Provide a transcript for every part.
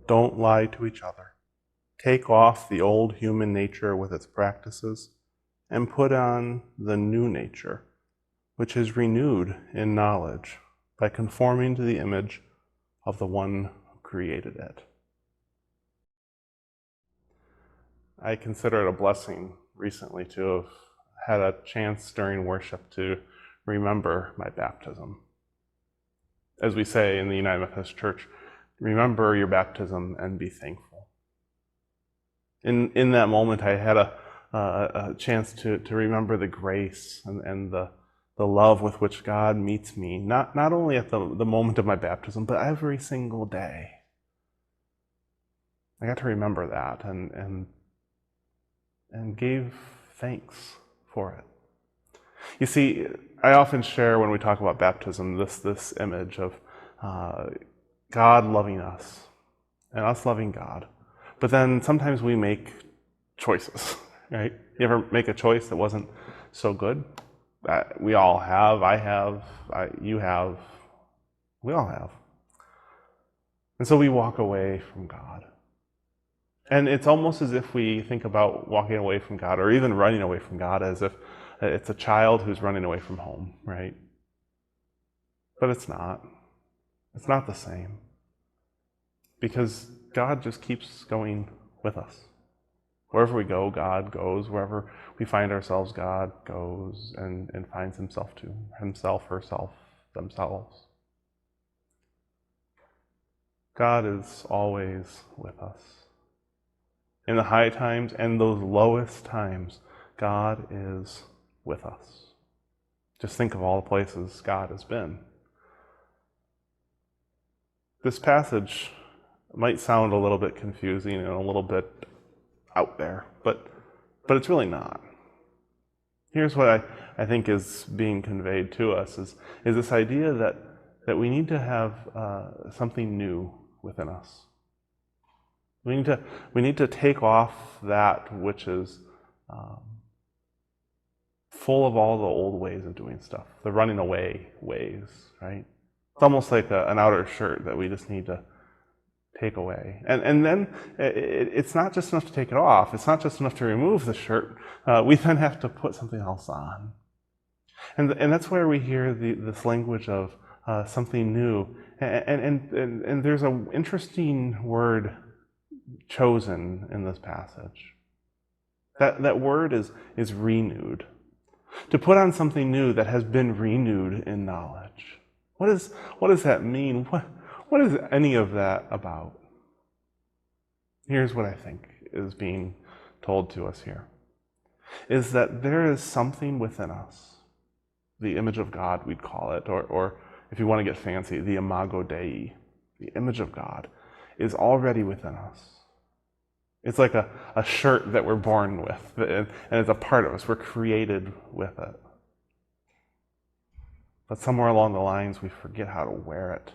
Don't lie to each other. Take off the old human nature with its practices and put on the new nature, which is renewed in knowledge by conforming to the image of the one who created it. I consider it a blessing recently to have had a chance during worship to remember my baptism. As we say in the United Methodist Church, remember your baptism and be thankful. In that moment, I had a chance to remember the grace and the love with which God meets me, not only at the moment of my baptism, but every single day. I got to remember that and gave thanks for it. You see, I often share when we talk about baptism this image of God loving us and us loving God. But then sometimes we make choices, right? You ever make a choice that wasn't so good? We all have, I have, you have, we all have. And so we walk away from God. And it's almost as if we think about walking away from God or even running away from God as if it's a child who's running away from home, right? But it's not. It's not the same. Because God just keeps going with us. Wherever we go, God goes. Wherever we find ourselves, God goes and finds himself, herself, themselves. God is always with us. In the high times and those lowest times, God is with us. Just think of all the places God has been. This passage might sound a little bit confusing and a little bit out there, but it's really not. Here's what I think is being conveyed to us is this idea that we need to have something new within us. We need to take off that which is full of all the old ways of doing stuff, the running away ways, right? It's almost like an outer shirt that we just need to take away. And then it's not just enough to take it off. It's not just enough to remove the shirt. We then have to put something else on. And that's where we hear this language of something new. And there's an interesting word chosen in this passage. That word is renewed. To put on something new that has been renewed in knowledge. What does that mean? What is any of that about? Here's what I think is being told to us here. Is that there is something within us, the image of God we'd call it, or if you want to get fancy, the imago Dei, the image of God, is already within us. It's like a shirt that we're born with, and it's a part of us. We're created with it. But somewhere along the lines, we forget how to wear it.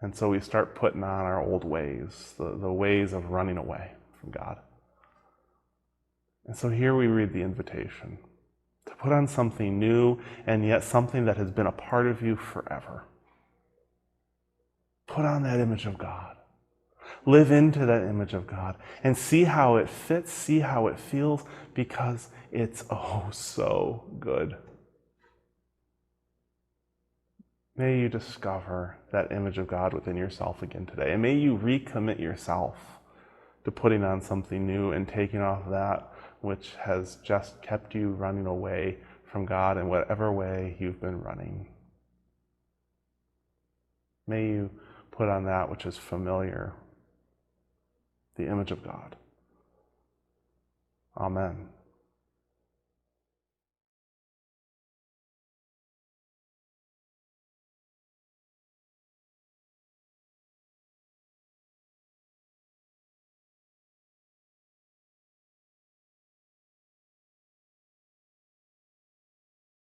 And so we start putting on our old ways, the ways of running away from God. And so here we read the invitation to put on something new and yet something that has been a part of you forever. Put on that image of God. Live into that image of God and see how it fits, see how it feels, because it's oh so good. May you discover that image of God within yourself again today. And may you recommit yourself to putting on something new and taking off that which has just kept you running away from God in whatever way you've been running. May you put on that which is familiar, the image of God. Amen.